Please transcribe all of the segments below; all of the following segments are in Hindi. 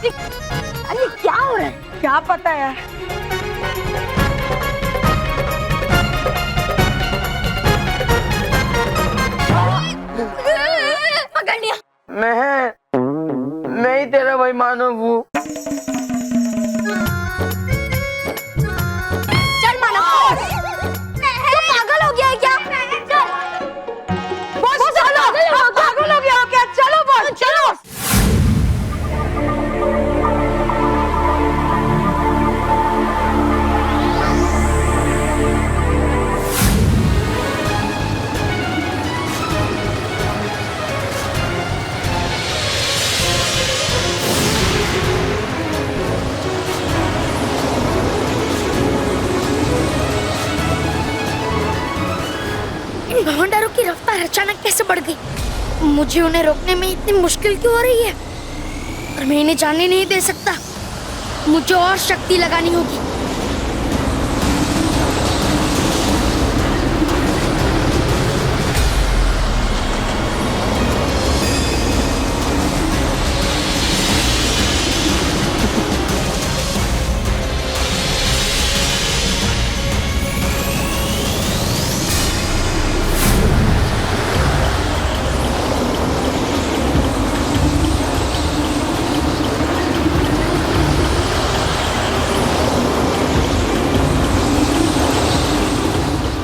अरे क्या हो रहा है? क्या पता यार। पकड़ लिया। मैं ही तेरा भाई मानव हूँ। चल मानव, तू पागल हो गया है क्या? चल बॉस चलो, आप पागल हो गया हो क्या? चलो बॉस चलो। इन भवंडरों की रफ्तार अचानक कैसे बढ़ गई? मुझे उन्हें रोकने में इतनी मुश्किल क्यों हो रही है? और मैं इन्हें जाने नहीं दे सकता। मुझे और शक्ति लगानी होगी।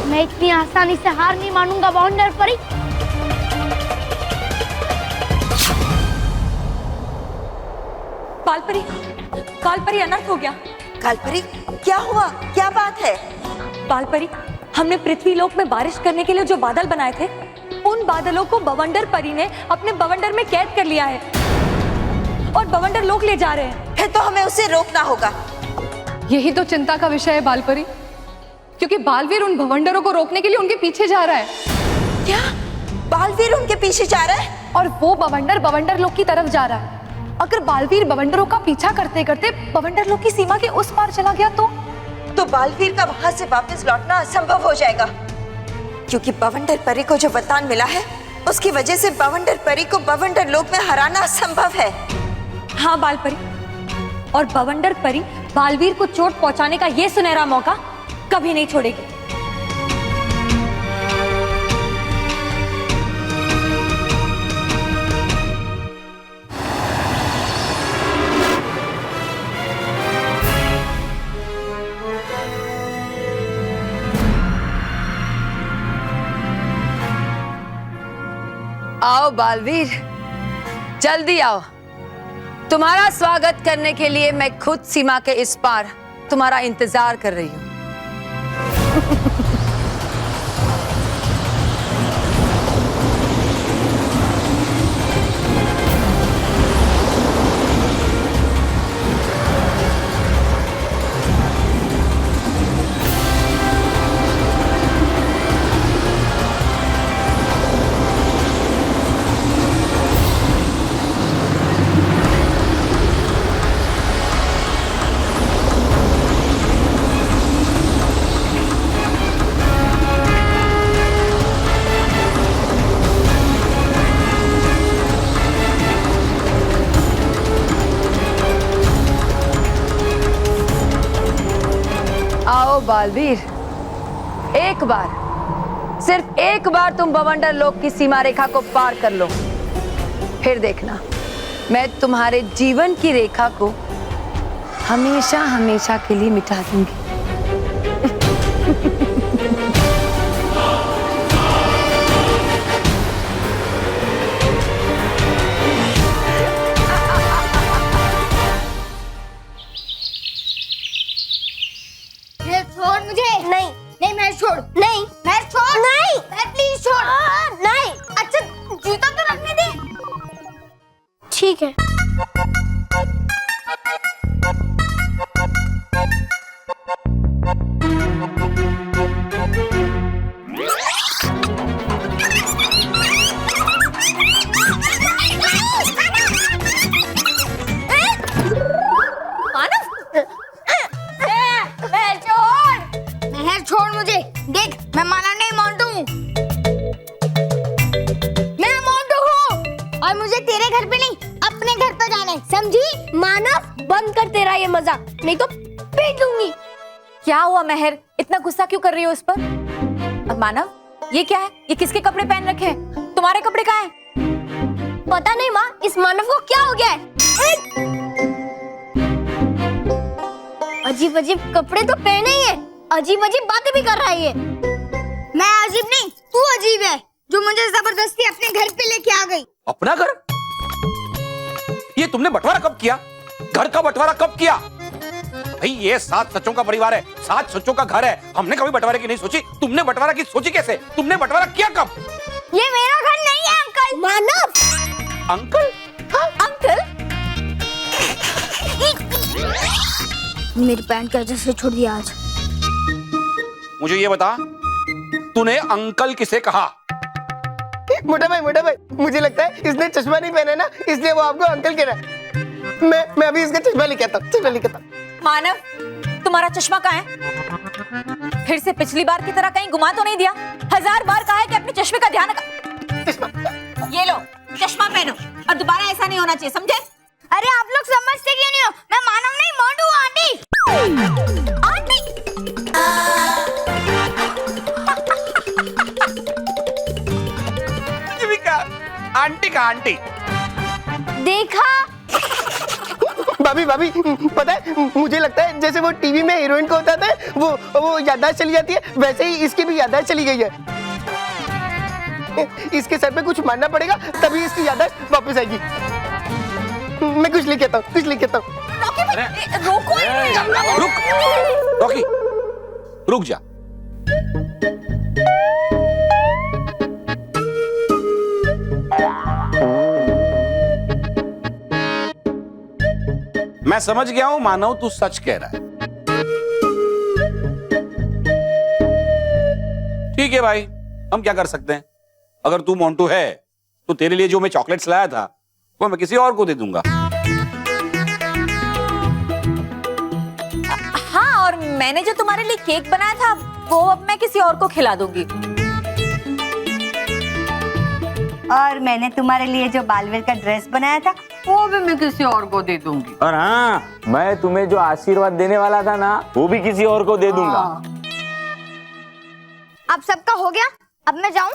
मैं इतनी आसानी से हार नहीं मानूंगा भवंडर परी। कालपरी, कालपरी अनर्थ हो गया। कालपरी क्या हुआ? क्या बात है? कालपरी, हमने पृथ्वी लोक में बारिश करने के लिए जो बादल बनाए थे, उन बादलों को बवंडर परी ने अपने बवंडर में कैद कर लिया है और बवंडर लोक ले जा रहे हैं। फिर तो हमें उसे रोकना होगा। यही तो चिंता का विषय है बालपरी, क्योंकि बालवीर उन भवंडरों को रोकने के लिए उनके पीछे जा रहा है। क्या? बालवीर उनके पीछे जा रहा है? और वो बवंडर लोक की तरफ जा रहा है। अगर बालवीर बवंडरों का पीछा करते करते बवंडर लोक की सीमा के उस पार चला गया तो बालवीर का वहां से वापस लौटना असंभव हो जाएगा, क्योंकि बवंडर परी को जो वरदान मिला है उसकी वजह से बवंडर परी को बवंडर लोक में हराना असंभव है। हाँ बालपरी, और बवंडर परी बालवीर को चोट पहुंचाने का ये सुनहरा मौका कभी नहीं छोड़ेगी। आओ बालवीर, जल्दी आओ। तुम्हारा स्वागत करने के लिए मैं खुद सीमा के इस पार तुम्हारा इंतजार कर रही हूँ। आओ बालवीर, एक बार, सिर्फ एक बार तुम बवंडर लोक की सीमा रेखा को पार कर लो, फिर देखना मैं तुम्हारे जीवन की रेखा को हमेशा हमेशा के लिए मिटा दूंगी। छोड़ मुझे। नहीं नहीं, मैं छोड़। नहीं मैं छोड़। नहीं मैं प्लीज छोड़। नहीं। अच्छा जूता तो रखने दे। ठीक है। छोड़ मुझे। देख मैं माला नहीं मोंटू हूँ। मैं मोंटू हूँ और मुझे तेरे घर पे नहीं अपने घर मानव बंद कर तेरा ये मजाक, नहीं तो पीट लूंगी। क्या हुआ मेहर, इतना गुस्सा क्यों कर रही हो उस पर? और मानव, ये क्या है? ये किसके कपड़े पहन रखे हैं? तुम्हारे कपड़े कहाँ हैं? पता नहीं माँ, इस मानव को क्या हो गया है? अजीब अजीब कपड़े तो पहने ही है, अजीब अजीब बातें भी कर रहा है ये। मैं अजीब नहीं, तू अजीब है जो मुझे जबरदस्ती अपने घर पे लेके आ गई। अपना घर? ये तुमने बंटवारा कब किया? घर का बंटवारा कब किया? भाई ये 7 सच्चों का परिवार है, 7 सच्चों का घर है। हमने कभी बंटवारे की नहीं सोची, तुमने बंटवारा की सोची कैसे? तुमने बंटवारा किया कब? ये मेरा घर नहीं है अंकल। मानव। अंकल? हाँ? अंकल? मेरी पैंट का जैसे छोड़ दिया आज। मुझे ये बता, तूने अंकल किसे कहा? मोटा भाई, मुझे लगता है इसने चश्मा नहीं पहना ना, इसलिए वो आपको अंकल कह रहा है। मैं अभी इसका चश्मा लेके आता हूँ। मानव, तुम्हारा चश्मा कहाँ है? फिर से पिछली बार की तरह कहीं घुमा तो नहीं दिया? 1000 बार कहा है कि अपने चश्मे का ध्यान रखा। ये लो, चश्मा पहनो और दोबारा ऐसा नहीं होना चाहिए, समझे? अरे आप लोग समझते क्यों नहीं हो? मैं मानव नहीं, मोंटू आंटी। आंटी। आंटी का आंटी देखा? भाभी पता है, मुझे लगता है जैसे वो टीवी में हीरोइन को होता था वो याददाश्त चली जाती है, वैसे ही इसकी भी याददाश्त चली गई है। इसके सर पे कुछ मारना पड़ेगा तभी इसकी याददाश्त वापस आएगी। मैं कुछ लेके आता हूँ। रोको, रॉकी, रुक जा। मैं समझ गया हूं मानव, तू सच कह रहा है। ठीक है भाई, हम क्या कर सकते हैं? अगर तू मोंटू है तो तेरे लिए जो मैं चॉकलेट्स लाया था वो मैं किसी और को दे दूंगा। हाँ, और मैंने जो तुम्हारे लिए केक बनाया था वो अब मैं किसी और को खिला दूंगी। और मैंने तुम्हारे लिए जो बालवीर का ड्रेस बनाया था वो भी मैं किसी और को दे दूंगी। और हाँ, मैं तुम्हें जो आशीर्वाद देने वाला था ना, वो भी किसी और को दे दूंगा। अब सबका हो गया, अब मैं जाऊं?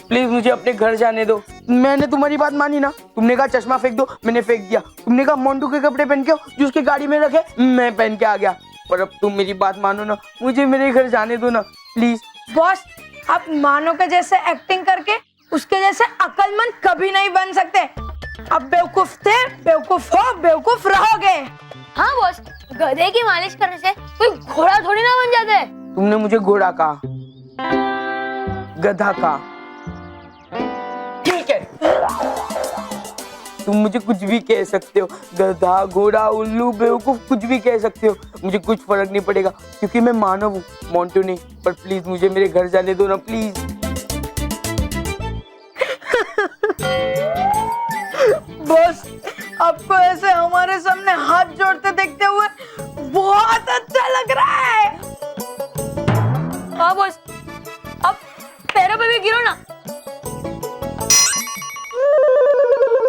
प्लीज मुझे अपने घर जाने दो। मैंने तुम्हारी बात मानी ना, तुमने कहा चश्मा फेंक दो, मैंने फेंक दिया। तुमने कहा मोंटू के कपड़े पहन के आओ, जो उसकी गाड़ी में रखे, मैं पहन के आ गया। पर अब तुम मेरी बात मानो ना, मुझे मेरे घर जाने दो ना प्लीज। बॉस, आप मानो के जैसे एक्टिंग करके उसके जैसे अक्लमंद कभी नहीं बन सकते। अब बेवकूफ थे, बेवकूफ हो, बेवकूफ रहोगे। हाँ बॉस, गधे की मालिश करने से कोई घोड़ा थोड़ी ना बन जाता है। तुमने मुझे घोड़ा कहा, गधा कहा, ठीक है। तुम मुझे कुछ भी कह सकते हो, गधा, घोड़ा, उल्लू, बेवकूफ, कुछ भी कह सकते हो, मुझे कुछ फर्क नहीं पड़ेगा क्योंकि मैं मानव हूँ, मोंटू नहीं। पर प्लीज मुझे मेरे घर जाने दो ना प्लीज। बॉस, आपको ऐसे हमारे सामने हाथ जोड़ते देखते हुए बहुत अच्छा लग रहा है। हाँ बॉस, अब पैरों पे भी गिरो ना।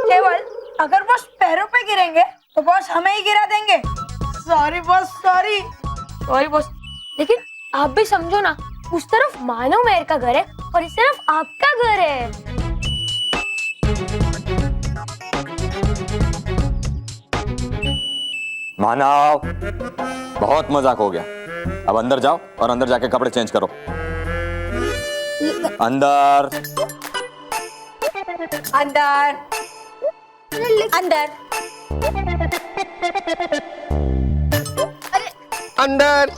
केवल अगर बॉस पैरों पे गिरेंगे तो बॉस हमें ही गिरा देंगे। सॉरी बॉस, सॉरी बॉस, लेकिन आप भी समझो ना, उस तरफ मानव मेहर का घर है और इस तरफ आपका घर है। मानव, बहुत मजाक हो गया। अब अंदर जाओ और अंदर जाके कपड़े चेंज करो। अंदर अंदर अंदर। अंदर।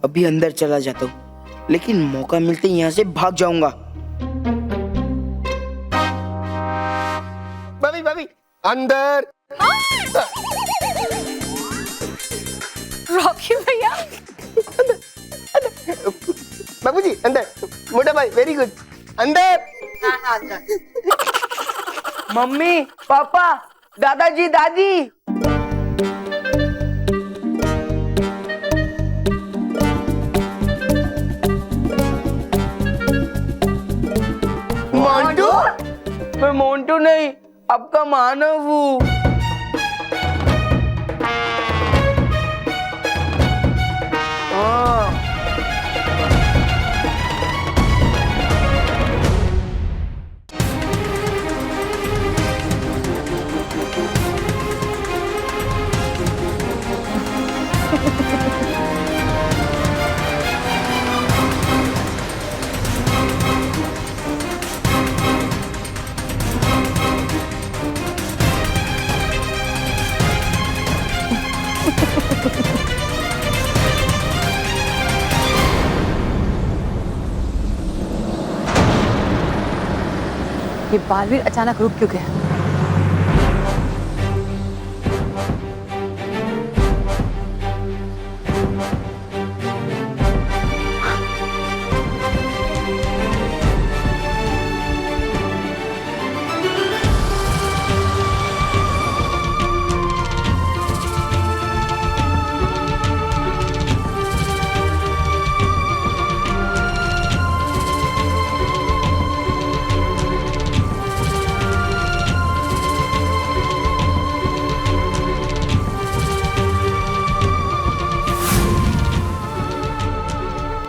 अभी अंदर चला जाता हूँ, लेकिन मौका मिलते ही यहाँ से भाग जाऊंगा। भाभी अंदर। रॉकी भैया, बाबूजी अंदर। मोटा भाई वेरी गुड, अंदर। मम्मी, पापा, दादाजी, दादी। मैं मोंटू नहीं, आपका मानव हूँ। हाँ। ये बालवीर अचानक रुक क्यों गया?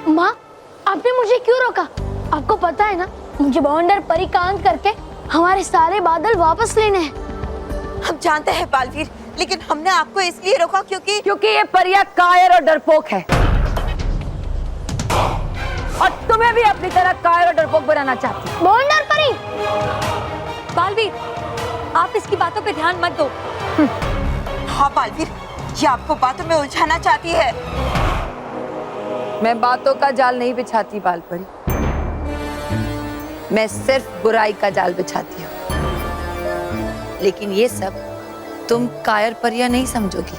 माँ, आपने मुझे क्यों रोका? आपको पता है ना, मुझे बवंडर परी का अंत करके हमारे सारे बादल वापस लेने हैं। हम जानते हैं बालवीर, लेकिन हमने आपको इसलिए रोका क्योंकि ये परिया कायर और डरपोक है, और तुम्हें भी अपनी तरह कायर और डरपोक बनाना चाहती है। बवंडर परी! बालवीर, आप इसकी बातों पे ध्यान मत दो। हाँ बालवीर, ये आपको बातों में उलझाना चाहती है। मैं बातों का जाल नहीं बिछाती बालपरी, मैं सिर्फ बुराई का जाल बिछाती हूँ। लेकिन ये सब तुम कायर परिया नहीं समझोगी,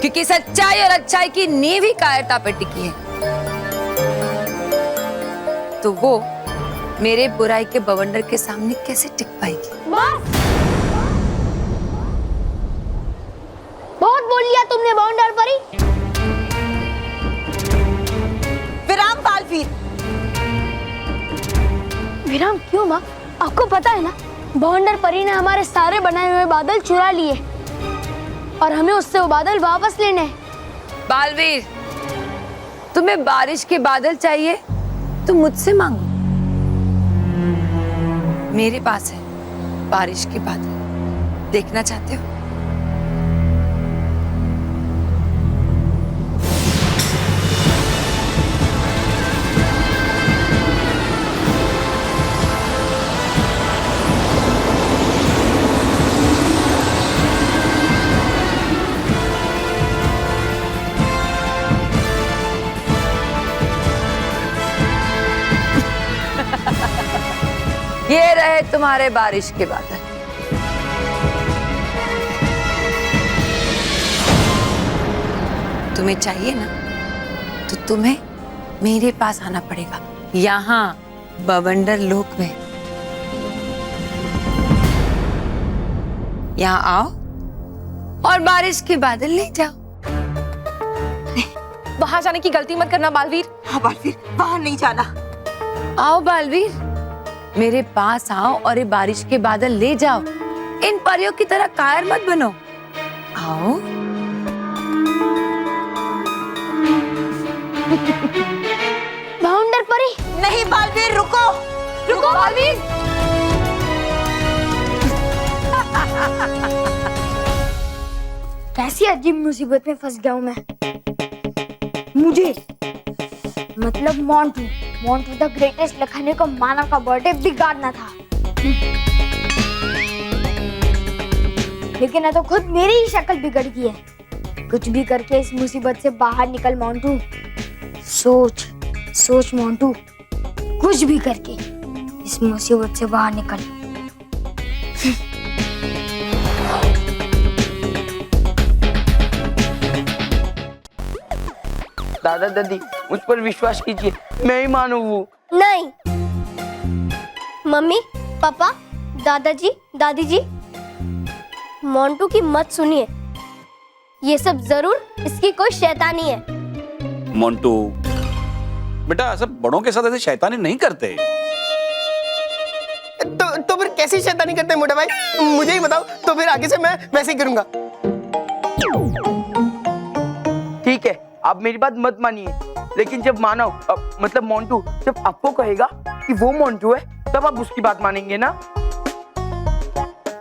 क्योंकि सच्चाई और अच्छाई की नींव ही कायरता पर टिकी है। तो वो मेरे बुराई के बवंडर के सामने कैसे टिक पाएगी? बस! बहुत बोल लिया तुमने बवंडर परी। विराम बालवीर। विराम क्यों माँ? आपको पता है ना, बवंडर परी ने हमारे सारे बनाए हुए बादल चुरा लिए और हमें उससे वो बादल वापस लेने हैं। बालवीर, तुम्हें बारिश के बादल चाहिए तो मुझसे मांगो। मेरे पास है बारिश के बादल, देखना चाहते हो? ये रहे तुम्हारे बारिश के बादल। तुम्हें चाहिए ना, तो तुम्हें मेरे पास आना पड़ेगा, यहाँ बवंडर लोक में। यहाँ आओ और बारिश के बादल ले जाओ। वहां जाने की गलती मत करना बालवीर। हाँ बालवीर, वहां नहीं जाना। आओ बालवीर, मेरे पास आओ और ये बारिश के बादल ले जाओ। इन परियों की तरह कायर मत बनो। आओ। बवंडर परी! नहीं बालवीर, रुको रुको बालवीर! कैसी अजीब मुसीबत में फंस गया हूँ मैं। मुझे मतलब मोंटू द ग्रेटेस्ट लिखने को मानव का बर्थडे बिगाड़ना था, लेकिन ये तो खुद मेरी ही शक्ल बिगड़ गई है। कुछ भी करके इस मुसीबत से बाहर निकल मोंटू। सोच मोंटू, कुछ भी करके इस मुसीबत से बाहर निकल। दादा दादी, मुझ पर विश्वास कीजिए, मैं ही मानव हूँ। नहीं, मम्मी पापा दादाजी दादी जी, मोंटू की मत सुनिए। ये सब जरूर इसकी कोई शैतानी है। मोंटू बेटा, सब बड़ों के साथ ऐसे शैतानी नहीं करते। तो फिर कैसी शैतानी करते हैं मोटा भाई, मुझे ही बताओ, तो फिर आगे से मैं वैसे ही करूंगा। ठीक है, आप मेरी बात मत मानिए, लेकिन जब मानव मतलब मोंटू जब आपको कहेगा कि वो मोंटू है, तब आप उसकी बात मानेंगे ना।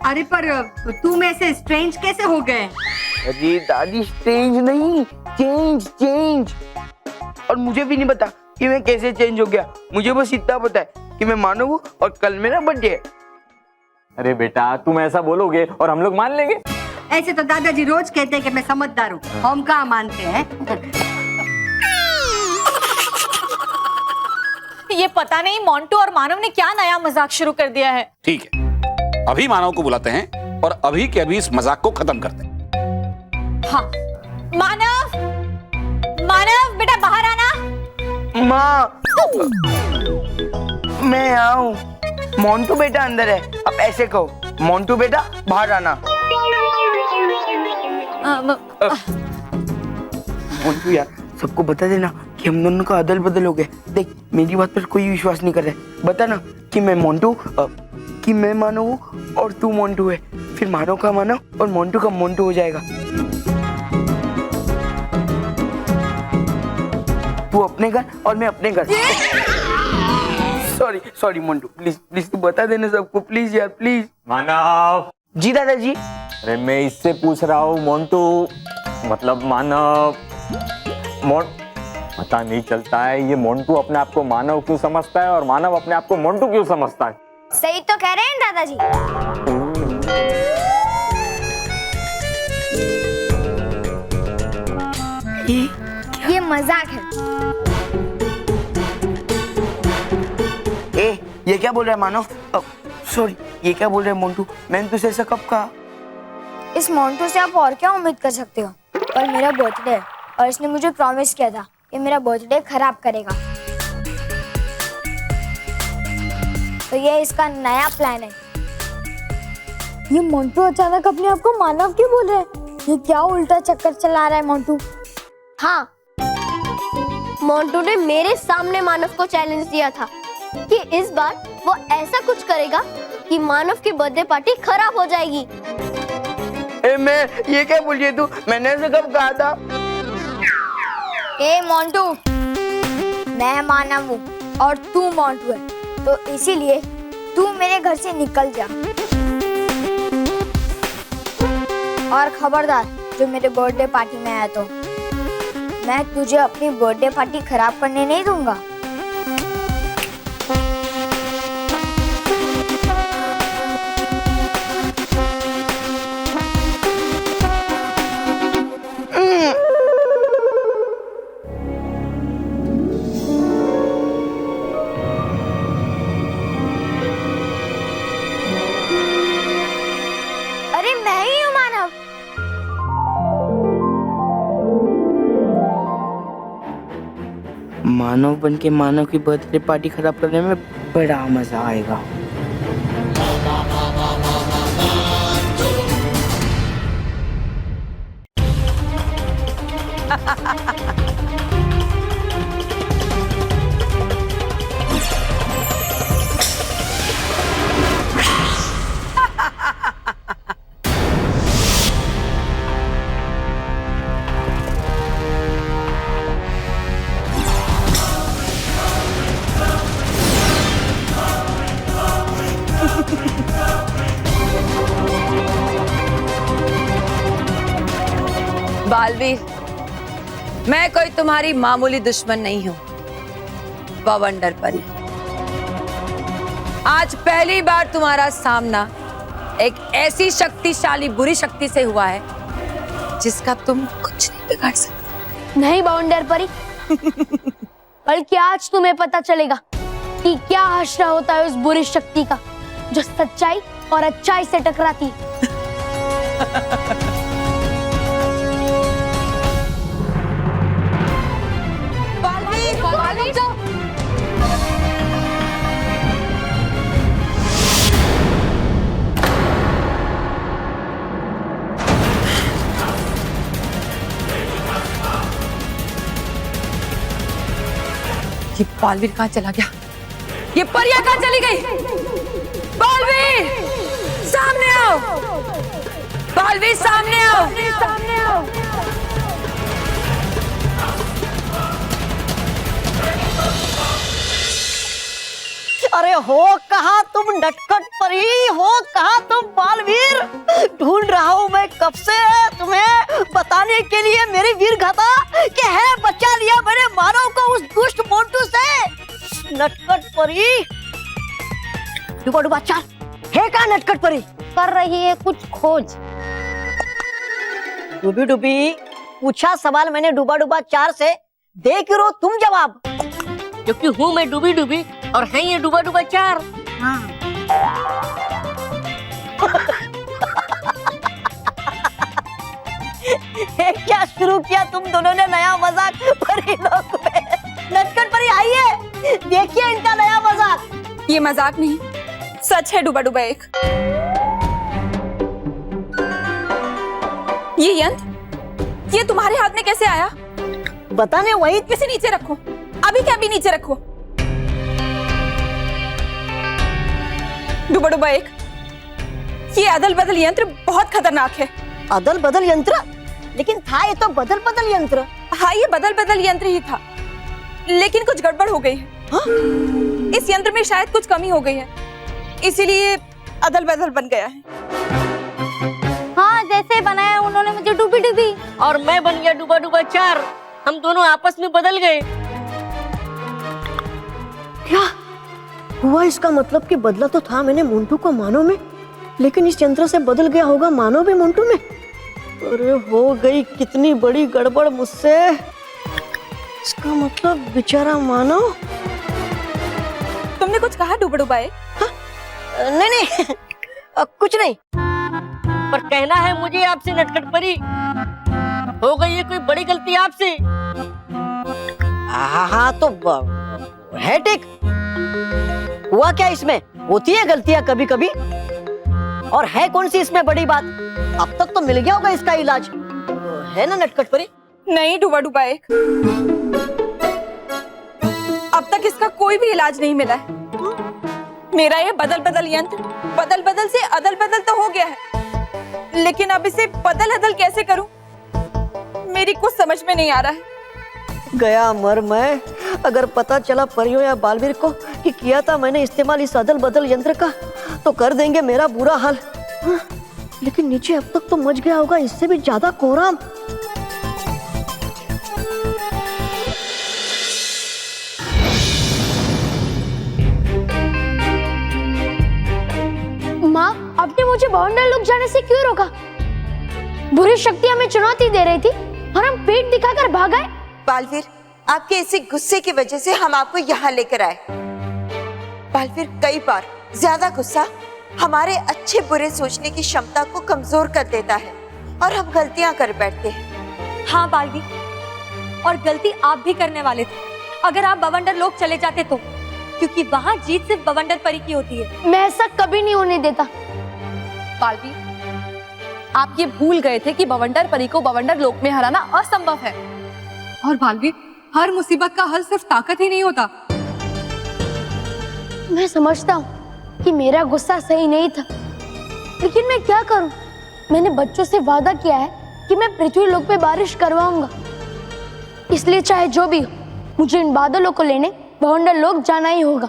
अरे पर तुम ऐसे स्ट्रेंज कैसे हो गए? अरे दादी, स्ट्रेंज नहीं, चेंज। और मुझे भी नहीं पता कि मैं कैसे चेंज हो गया, मुझे बस इतना पता है कि मैं मानव हूँ और कल मेरा बर्थडे है। अरे बेटा, तुम ऐसा बोलोगे और हम लोग मान लेंगे? ऐसे तो दादाजी रोज कहते हैं कि मैं समझदार हूँ, हम कहाँ मानते हैं। ये पता नहीं मोंटू और मानव ने क्या नया मजाक शुरू कर दिया है। ठीक है, अभी मानव को बुलाते हैं और अभी के अभी इस मजाक को खत्म करते हैं। हाँ, मानव बेटा बाहर आना। माँ, मैं आऊं। मोंटू बेटा अंदर है, अब ऐसे कहो, मोंटू बेटा बाहर आना। मोंटू यार, सबको बता देना कि हम दोनों का अदल बदल हो गया। देख, मेरी बात पर कोई विश्वास नहीं कर रहा है, बता ना कि मैं मोंटू कि मैं मानव हूँ और तू मोंटू है, फिर मानव का मानव और मोंटू का मोंटू हो जाएगा। तू अपने घर और मैं अपने घर। सॉरी मोंटू, प्लीज तू बता देना सबको, प्लीज यार, प्लीज। मानव जी दादाजी। अरे मैं इससे पूछ रहा हूँ, मोंटू मतलब मानव। पता नहीं चलता है ये मोंटू अपने आप को मानव क्यों समझता है और मानव अपने आप को मोंटू क्यों समझता है। सही तो कह रहे हैं दादाजी। ये मजाक है। ये क्या बोल रहा है मानव? सॉरी, ये क्या बोल रहा है मोंटू? मैंने तुझसे ऐसा कब कहा? इस मोंटू से आप और क्या उम्मीद कर सकते हो? कल मेरा बर्थडे है और इसने मुझे प्रॉमिस किया था कि मेरा बर्थडे खराब करेगा, तो ये इसका नया प्लान है। ये मोंटू अचानक अपने आप को मानव क्यों बोल रहा है? ये क्या उल्टा चक्कर चला रहा है मोंटू? हाँ, मोंटू ने मेरे सामने मानव को चैलेंज दिया था कि इस बार वो ऐसा कुछ करेगा कि मानव की बर्थडे पार्टी खराब हो जाएगी। मैं ये क्या बोल रही है तू? मैंने ऐसा कब कहा था? मोंटू, मैं मानव हूँ और तू मोंटू है, तो इसीलिए तू मेरे घर से निकल जा। और खबरदार, जो मेरे बर्थडे पार्टी में आया तो मैं तुझे अपनी बर्थडे पार्टी खराब करने नहीं दूंगा। अरे मैं ही हूँ मानव। मानव बन के मानव की बर्थडे पार्टी खराब करने में बड़ा मजा आएगा। बालवीर, मैं कोई तुम्हारी मामूली दुश्मन नहीं हूं, बवंडर परी। आज पहली बार तुम्हारा सामना एक ऐसी शक्तिशाली बुरी शक्ति से हुआ है जिसका तुम कुछ नहीं बिगाड़ सकते। नहीं बवंडर परी, बल्कि आज तुम्हें पता चलेगा कि क्या हश्र होता है उस बुरी शक्ति का जो सच्चाई और अच्छाई से टकराती। ये बालवीर कहाँ चला गया? ये परियां कहाँ चली गई? बालवीर सामने आओ, बालवीर सामने आओ, सामने आओ। अरे हो कहाँ तुम नटखट परी, हो कहाँ तुम बालवीर? ढूंढ रहा हूँ मैं कब से तुम्हें बताने के लिए मेरी वीर गाथा कि है बचा लिया मैंने मानव को उस दुष्ट मोंटू से। नटखट परी डुबा डुबा चार है कहाँ नटखट परी? कर रही है कुछ खोज। डूबी डूबी पूछा सवाल मैंने डूबा डूबा चार से, दे करो तुम जवाब। क्योंकि हूँ मैं डूबी डूबी और है ये डूबा डूबा चार। हाँ। क्या शुरू किया तुम दोनों ने नया मजाक परी लोग पे? नटखट परी आइए देखिए इनका नया मजाक। ये मजाक नहीं, सच है डूबा डूबा एक। ये यंत्र, ये तुम्हारे हाथ में कैसे आया? बताने वही इसे नीचे रखो, अभी क्या अभी नीचे रखो। डूबा डूबा एक, ये अदल बदल यंत्र बहुत खतरनाक है। अदल बदल यंत्र? लेकिन था ये तो बदल बदल यंत्र। हाँ, ये बदल बदल यंत्र ही था, लेकिन कुछ गड़बड़ हो गई है। हाँ? इस यंत्र में शायद कुछ कमी हो गई है, इसीलिए अदल बदल बन गया है। हाँ, जैसे बनाया उन्होंने मुझे डूबी डूबी और मैं बन गया डूबा डूबा चार। हम दोनों आपस में बदल गए। क्या हुआ? इसका मतलब कि बदला तो था मैंने मोंटू को मानव में, लेकिन इस यंत्र से बदल गया होगा मानव भी मोंटू में। अरे हो गई कितनी बड़ी गड़बड़ मुझसे। इसका मतलब बेचारा मानव। तुमने कुछ कहा डूबा डूबा एक? नहीं नहीं कुछ नहीं। पर कहना है मुझे आपसे नटखट परी, हो गई है कोई बड़ी गलती आपसे। हाँ तो है ठीक। हुआ क्या इसमें? होती है गलतियां कभी कभी, और है कौन सी इसमें बड़ी बात? अब तक तो मिल गया होगा इसका इलाज, है ना नटखट परी? नहीं डूबा डूबा एक, अब तक इसका कोई भी इलाज नहीं मिला है। मेरा ये बदल बदल यंत्र बदल बदल से अदल बदल तो हो गया है, लेकिन अब इसे बदल अदल कैसे करूं, मेरी कुछ समझ में नहीं आ रहा है। गया मर मैं। अगर पता चला परियों या बालवीर को कि किया था मैंने इस्तेमाल इस अदल बदल यंत्र का, तो कर देंगे मेरा बुरा हाल। हाँ, लेकिन नीचे अब तक तो मच गया होगा इससे भी ज्यादा कोहराम। माँ, आपने मुझे बवंडर लोग जाने से क्यों रोका? बुरी शक्ति हमें चुनौती दे रही थी और हम पीठ दिखाकर भाग गए। बालवीर, आपके इसी गुस्से की वजह से हम आपको यहाँ लेकर आए। बालवीर, कई बार ज्यादा गुस्सा हमारे अच्छे बुरे सोचने की क्षमता को कमजोर कर देता है और हम गलतियां कर बैठते हैं। हाँ बालवीर, और गलती आप भी करने वाले थे अगर आप बवंडर लोग चले जाते तो, क्योंकि वहाँ जीत सिर्फ बवंडर परी की होती है। मैं ऐसा कभी नहीं होने देता। बालवीर, आप ये भूल गए थे कि बवंडर परी को बवंडर लोक में हराना असंभव है। और बालवीर, हर मुसीबत का हल सिर्फ ताकत ही नहीं होता। मैं समझता हूँ कि मेरा गुस्सा सही नहीं था, लेकिन मैं क्या करूँ? मैंने बच्चों से वादा किया है कि मैं पृथ्वी लोक पे बारिश करवाऊंगा, इसलिए चाहे जो भी हो मुझे इन बादलों को लेने बवंडर लोक जाना ही होगा।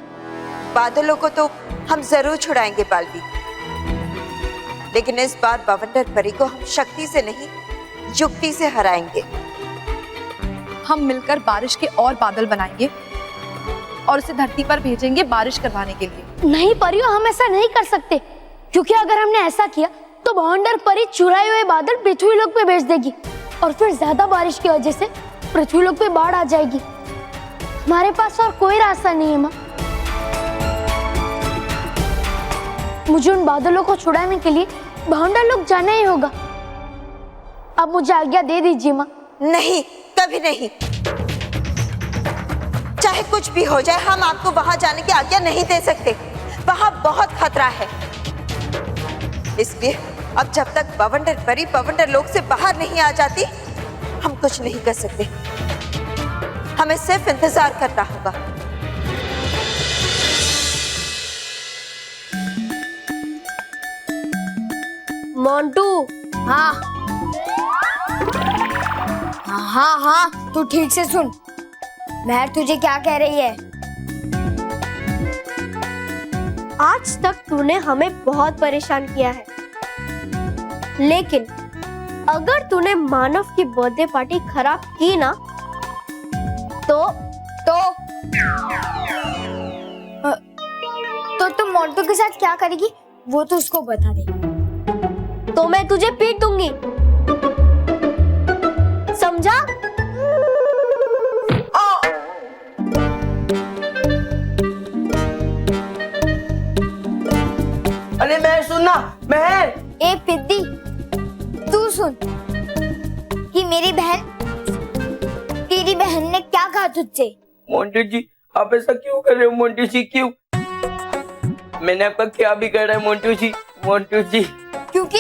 बादलों को तो हम जरूर छुड़ाएंगे बालवीर, लेकिन इस बार बवंडर परी को हम शक्ति से नहीं युक्ति से हराएंगे। हम मिलकर बारिश के और बादल बनाएंगे और उसे धरती पर भेजेंगे बारिश करवाने के लिए। नहीं परियों, हम ऐसा नहीं कर सकते, क्योंकि अगर हमने ऐसा किया तो बवंडर परी चुराए हुए बादल पृथ्वी लोक पे भेज देगी और फिर ज्यादा बारिश की वजह से पृथ्वी लोक पे बाढ़ आ जाएगी। हमारे पास और कोई रास्ता नहीं है माँ। मुझे उन बादलों को छुड़ाने के लिए बवंडर लोक जाना ही होगा। अब मुझे आज्ञा दे दीजिए माँ। नहीं, कभी नहीं। चाहे कुछ भी हो जाए, हम आपको वहां जाने की आज्ञा नहीं दे सकते। वहां बहुत खतरा है, इसलिए अब जब तक बवंडर परी बवंडर लोक से बाहर नहीं आ जाती, हम कुछ नहीं कर सकते। हमें सिर्फ इंतजार करना होगा। मोंटू। हाँ हाँ हाँ, तू ठीक से सुन। मैं तुझे क्या कह रही है। आज तक तूने हमें बहुत परेशान किया है, लेकिन अगर तूने मानव की बर्थडे पार्टी खराब की ना तो तुम मोंटू के साथ क्या करेगी वो तो उसको बता दे। तो मैं तुझे पीट दूंगी, समझा? अरे मैं सुनना महर। ए पिद्दी, तू सुन कि मेरी बहन ने क्या कहा तुझसे। मोंटू जी आप ऐसा क्यों कर रहे हो मोंटू जी, क्यों? मैंने आपका क्या बिगाड़ा है मोंटू जी? मोंटू जी क्योंकि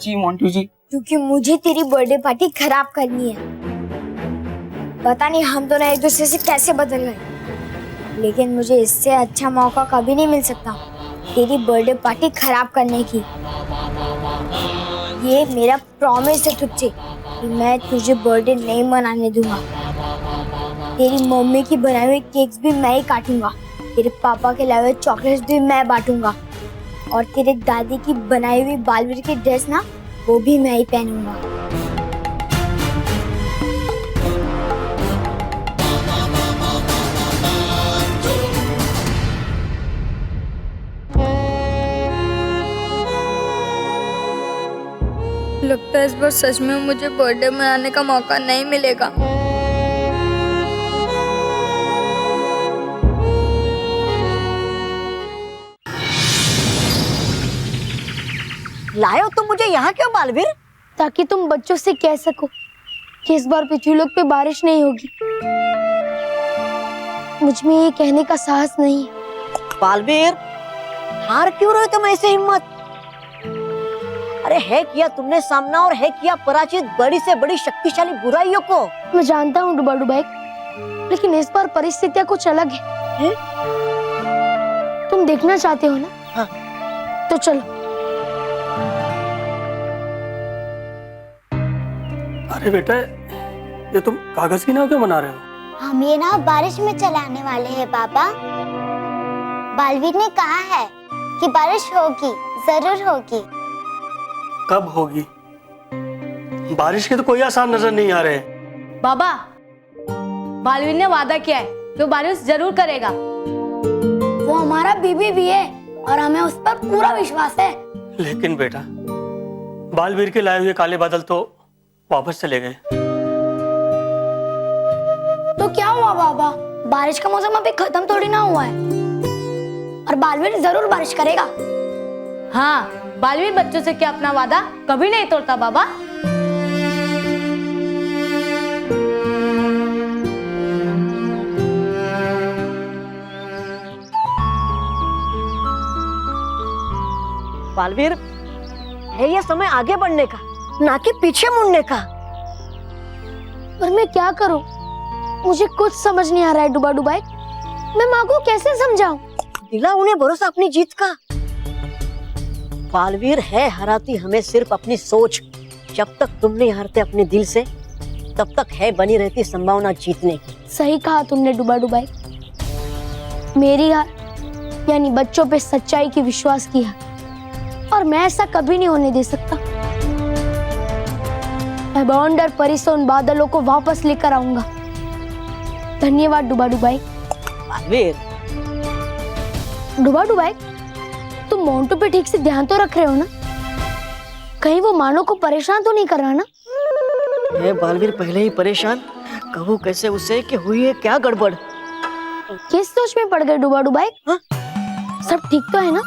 जी मोंटू जी, क्योंकि मुझे तेरी बर्थडे पार्टी खराब करनी है। पता नहीं हम दोनों एक दूसरे से कैसे बदल गए, लेकिन मुझे इससे अच्छा मौका कभी नहीं मिल सकता तेरी बर्थडे पार्टी खराब करने की। ये मेरा प्रॉमिस है तुझसे कि मैं तुझे बर्थडे नहीं मनाने दूंगा। तेरी मम्मी की बनाई हुई केक्स भी मैं ही काटूंगा, तेरे पापा के लाए हुए चॉकलेट्स भी मैं बांटूंगा, और तेरे दादी की बनाई हुई बालवीर की ड्रेस ना वो भी मैं ही पहनूंगा। लगता है इस बार सच में मुझे बर्थडे मनाने का मौका नहीं मिलेगा। लाए हो तुम मुझे यहाँ क्यों बालवीर? ताकि तुम बच्चों से कह सको कि इस बार पृथ्वी लोक पे बारिश नहीं होगी। मुझ में ये कहने का साहस नहीं है। बालवीर हार क्यों रहे तुम ऐसे हिम्मत? अरे है किया तुमने सामना और है किया पराजित बड़ी से बड़ी शक्तिशाली बुराइयों को। मैं जानता हूँ डुबा डुबाई, लेकिन इस बार परिस्थितियाँ कुछ अलग है। तुम देखना चाहते हो ना? हाँ। तो चलो। अरे बेटा, ये तुम कागज की नाव क्यों बना रहे हो? हम ये नाव बारिश में चलाने वाले हैं पापा। बालवीर ने कहा है कि बारिश होगी, जरूर होगी। कब होगी? बारिश के तो कोई आसार नजर नहीं आ रहे। बाबा, बालवीर ने वादा किया है कि वो बारिश जरूर करेगा। वो हमारा बीबी भी है और हमें उस पर पूरा विश्वास है। लेकिन बेटा, बालवीर के लाए हुए काले बादल तो वापस चले गए। तो क्या हुआ बाबा? बारिश का मौसम अभी खत्म थोड़ी ना हुआ है, और बालवीर जरूर बारिश करेगा। हाँ, बालवीर बच्चों से क्या अपना वादा कभी नहीं तोड़ता बाबा। बालवीर है ये समय आगे बढ़ने का, ना कि पीछे मुड़ने का। पर मैं क्या करूं? मुझे कुछ समझ नहीं आ रहा है डुबा डुबाई। मैं माँ को कैसे समझाऊं? दिला उन्हें भरोसा अपनी जीत का। बालवीर है हराती हमें सिर्फ अपनी सोच। जब तक तुम नहीं हारते अपने दिल से, तब तक है बनी रहती संभावना जीतने की। सही कहा तुमने डुबा डुबाई। मेरी हार यानी बच्चों पे सच्चाई की विश्वास की हार, और मैं ऐसा कभी नहीं होने दे सकता। मैं बवंडर परी से उन बादलों को वापस लेकर आऊंगा। धन्यवाद डुबा डुबाई। बालवीर, डुबा डुबाई, तुम मोंटू पे ठीक से ध्यान तो रख रहे हो ना? कहीं वो मानो को परेशान तो नहीं कर रहा ना? है बालवीर पहले ही परेशान, कहूँ कैसे उसे कि हुई है क्या गड़बड़। किस सोच में पड़ गए डुबा डुबाई? हाँ? सब ठीक तो है ना?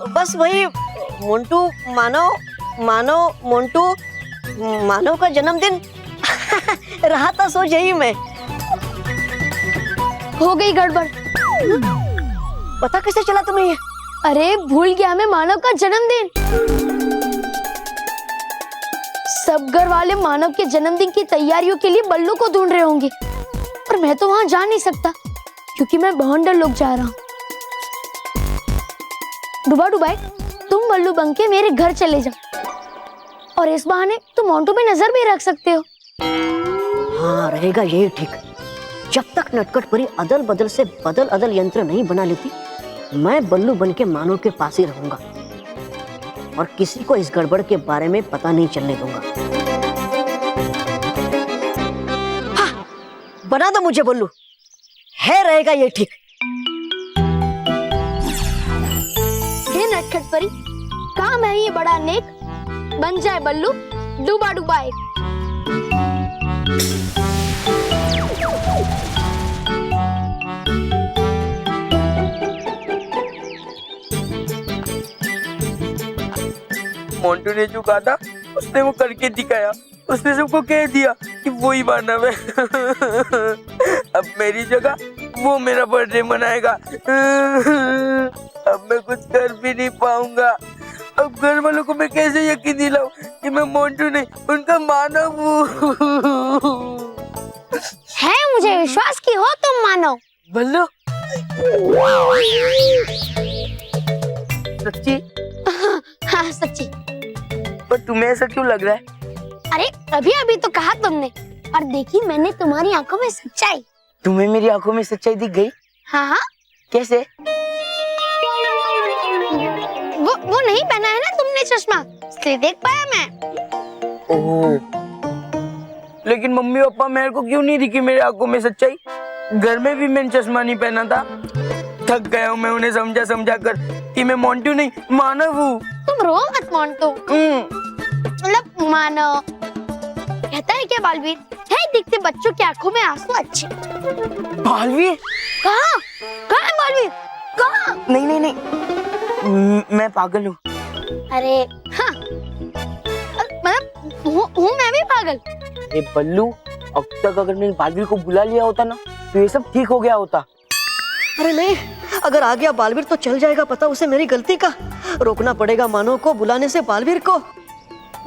बस वही मोंटू मानो का जन्मदिन रहा था, सोच यही मैं। हो गई गड़बड़। पता कैसे चला तुम्हें ये? अरे भूल गया मैं मानव का जन्मदिन। सब घर वाले मानव के जन्मदिन की तैयारियों के लिए बल्लू को ढूंढ रहे होंगे, पर मैं तो वहां जा नहीं सकता क्योंकि मैं बवंडर लोग जा रहा हूँ। डुबा डुबाई, तुम बल्लू बन के मेरे घर चले जाओ और इस बहाने तुम मोंटू पे नजर भी रख सकते हो। हाँ, रहेगा यही ठीक। जब तक नटखट परी अदल बदल से बदल अदल यंत्र नहीं बना लेती, मैं बल्लू बन के मानव के पास ही रहूंगा और किसी को इस गड़बड़ के बारे में पता नहीं चलने दूंगा। हाँ, बना दो मुझे बल्लू, है रहेगा ये ठीक। हे नटखट परी, काम है ये बड़ा नेक, बन जाए बल्लू डुबा डुबा एक। मोंटू ने जो कहा था उसने वो करके दिखाया। उसने सबको कह दिया कि वो ही मानव है। अब मेरी जगह वो मेरा बर्थडे मनाएगा। अब मैं कुछ कर भी नहीं पाऊंगा। अब घर वालों को मैं कैसे यकीन दिलाऊं कि मैं मोंटू नहीं उनका मानव हूँ। है मुझे विश्वास कि हो तुम मानव। बल्लू सच्ची? हाँ सच्ची। पर तुम्हें ऐसा क्यों लग रहा है? अरे अभी अभी तो कहा तुमने, और देखी मैंने तुम्हारी आंखों में सच्चाई। तुम्हें मेरी आंखों में सच्चाई दिख गई? हाँ हाँ। कैसे? वो नहीं पहना है ना तुमने चश्मा, इसलिए देख पाया मैं। ओह, लेकिन मम्मी पापा मेरे को क्यों नहीं दिखी मेरी आंखों में सच्चाई? घर में भी मैंने चश्मा नहीं पहना था। थक गया हूँ मैं उन्हें समझा कर कि मैं मोंटू नहीं मानव हूँ। तुम रो मत मोंटू, मतलब मानव। कहता है क्या बालवीर, है दिखते बच्चों की आंखों में आंसू अच्छे। बालवीर? कहाँ कहाँ है बालवीर, कहाँ? नहीं, मैं पागल हूँ। अरे हाँ, मतलब हूँ मैं भी पागल। ए बल्लू, अब तक अगर मैंने बालवीर को बुला लिया होता ना तो ये सब ठीक हो गया होता। अरे नहीं, अगर आ गया बालवीर तो चल जाएगा पता उसे मेरी गलती का। रोकना पड़ेगा मानव को बुलाने से बालवीर को।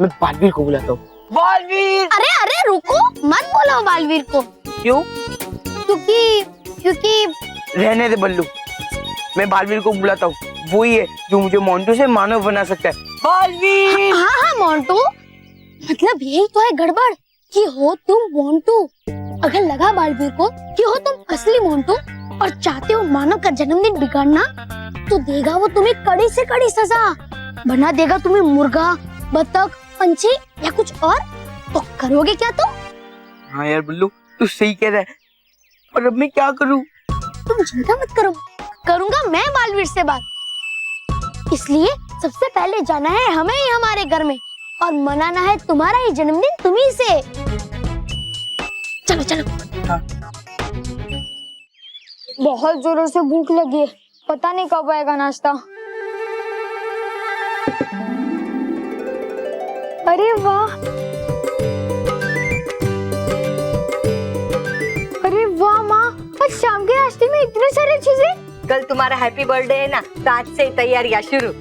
मैं बालवीर को बुलाता हूँ। बालवीर! अरे अरे रुको, मत बोलो बालवीर को। क्यों? क्योंकि रहने दे बल्लू, मैं बालवीर को बुलाता हूँ। वो ही है जो मुझे मोंटू से मानव बना सकता है। बालवीर! हाँ मोंटू, मतलब यही तो है गड़बड़ कि हो तुम मोंटू। अगर लगा बालवीर को कि हो तुम असली मोंटू और चाहते हो मानव का जन्मदिन बिगाड़ना, तो देगा वो तुम्हें कड़ी से कड़ी सजा। बना देगा तुम्हें मुर्गा, बतख, पंछी या कुछ और। तो करोगे क्या तुम? हाँ यार बल्लू, तू सही कह रहा है, पर अब मैं क्या करूँ? तुम चिंता मत करो, करूंगा मैं बालवीर से बात। इसलिए सबसे पहले जाना है हमें ही हमारे घर में और मनाना है तुम्हारा ही जन्मदिन तुम्ही से। चलो चलो। हाँ। बहुत जोरों से भूख लगी है, पता नहीं कब आएगा नाश्ता। अरे वाह, अरे वाह माँ, आज शाम के नाश्ते में इतने सारे चीजें। कल तुम्हारा हैप्पी बर्थडे है ना, तो आज से तैयारियां शुरू।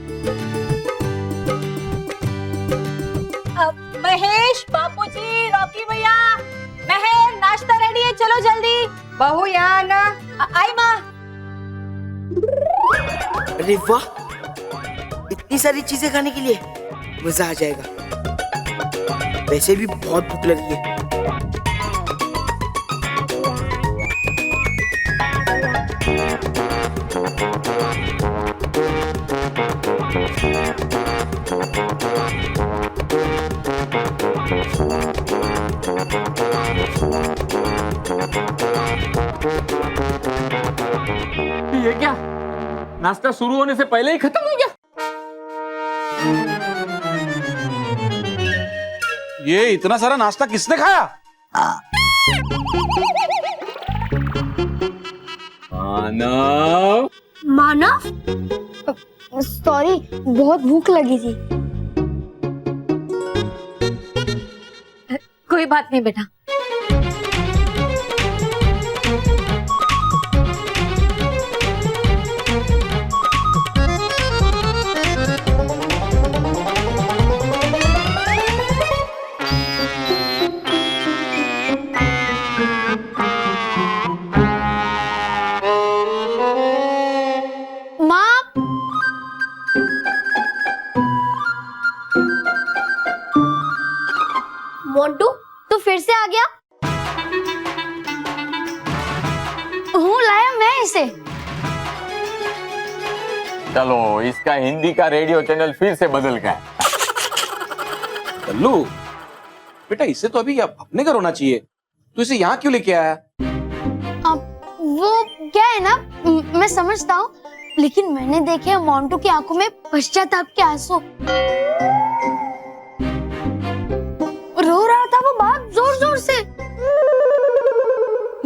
महेश, बापूजी, रॉकी भैया, महर, नाश्ता रेडी है, चलो जल्दी। बहू यहाँ ना, आई माँ। अरे वाह, इतनी सारी चीजें खाने के लिए मजा आ जाएगा। वैसे भी बहुत भूख लगी है। ये क्या, नाश्ता शुरू होने से पहले ही खत्म हो गया? ये इतना सारा नाश्ता किसने खाया? मानव। मानव? सॉरी, बहुत भूख लगी थी। कोई बात नहीं बेटा। मोंटू तू फिर से आ गया? हूँ लाया मैं इसे। चलो, इसका हिंदी का रेडियो चैनल फिर से बदल गया। कल्लू बेटा, इसे तो अभी अपने घर होना चाहिए, तू इसे यहाँ क्यों लेके आया? वो क्या है ना, मैं समझता हूँ, लेकिन मैंने देखे मोंटू की आंखों में पश्चाताप के आंसू। रो रहा था वो बहुत जोर जोर से।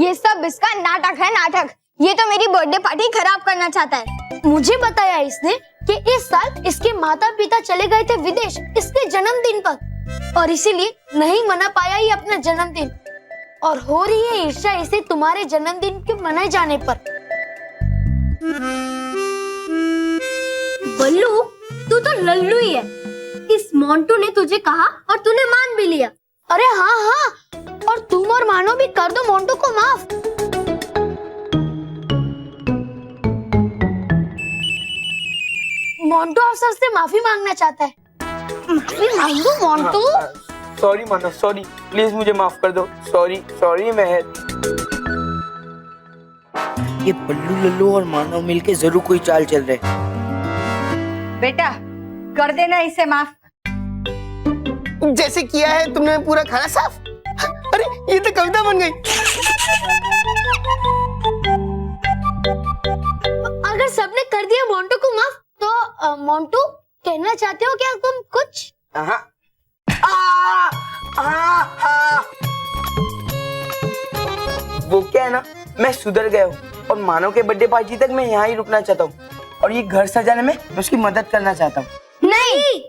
ये सब इसका नाटक है, नाटक। ये तो मेरी बर्थडे पार्टी खराब करना चाहता है। मुझे बताया इसने कि इस साल इसके माता पिता चले गए थे विदेश इसके जन्मदिन पर, और इसीलिए नहीं मना पाया ये अपना जन्मदिन, और हो रही है ईर्ष्या इसे तुम्हारे जन्मदिन के मनाए जाने पर। बल्लू तू तो लल्लू ही है। इस मोंटू ने तुझे कहा और तूने मान भी लिया। अरे हाँ हाँ, और तुम और मानो भी कर दो मोंटू को माफ। मोंटू अफसर से माफी मांगना चाहता है। माफी मांगो मोंटू। सॉरी मानो, सॉरी, प्लीज मुझे माफ कर दो। सॉरी सॉरी मेहर। ये बल्लू लल्लू और मानव मिलके जरूर कोई चाल चल रहे। बेटा कर देना इसे माफ। जैसे किया है तुमने पूरा खाना साफ। अरे ये तो कविता बन गई। अगर सबने कर दिया मोंटू को माफ, तो मोंटू कहना चाहते हो क्या तुम कुछ? वो क्या है ना, मैं सुधर गया हूँ और मानव के बर्थडे पार्टी तक मैं यहाँ ही रुकना चाहता हूँ, और ये घर सजाने में मैं उसकी मदद करना चाहता हूँ। नहीं,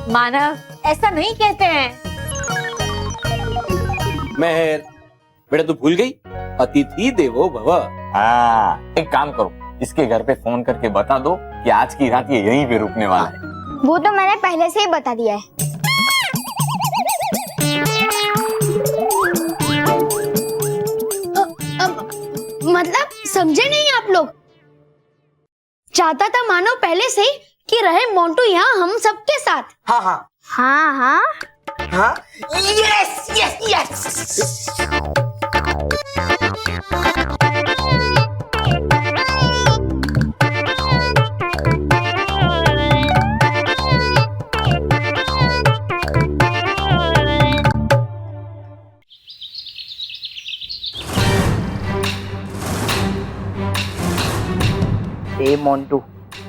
मानव, ऐसा नहीं कहते हैं। मेहर बेटा, तू भूल गई, अतिथि देवो भव। हाँ, एक काम करो, इसके घर पे फोन करके बता दो कि आज की रात ये यहीं पे रुकने वाला है। वो तो मैंने पहले से ही बता दिया है। मतलब समझे नहीं आप लोग? चाहता था मानो पहले से ही कि रहे मोंटू यहाँ हम सबके साथ। हाँ हाँ हाँ हाँ हाँ, यस यस यस। ए मोंटू,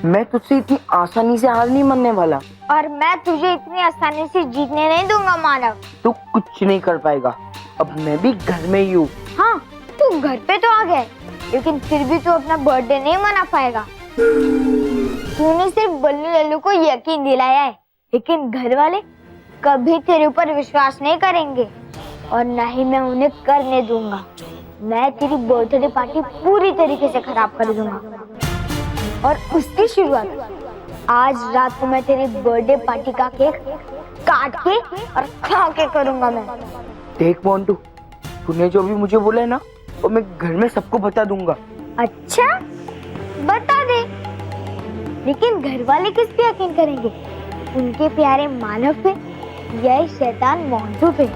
मैं तुझसे इतनी आसानी से हार नहीं मानने वाला। और मैं तुझे इतनी आसानी से जीतने नहीं दूंगा मानव। तू कुछ नहीं कर पाएगा, अब मैं भी घर में ही हूँ। हाँ, तू घर पे तो आ गया, लेकिन फिर भी तू अपना बर्थडे नहीं मना पाएगा। तूने सिर्फ बल्लू लल्लू को यकीन दिलाया है, लेकिन घर वाले कभी तेरे ऊपर विश्वास नहीं करेंगे, और न ही मैं उन्हें करने दूंगा। मैं तेरी बर्थडे पार्टी पूरी तरीके से खराब कर दूंगा, और उसकी शुरुआत आज रात को मैं तेरी बर्थडे पार्टी का केक काट के और खा के करूंगा मैं। देख मोंटू, तूने जो भी मुझे बोला है ना, वो मैं घर में सबको बता दूंगा। अच्छा, बता दे, लेकिन घर वाले किस पे यकीन करेंगे? उनके प्यारे मानव पे या इस शैतान मोंटू पे?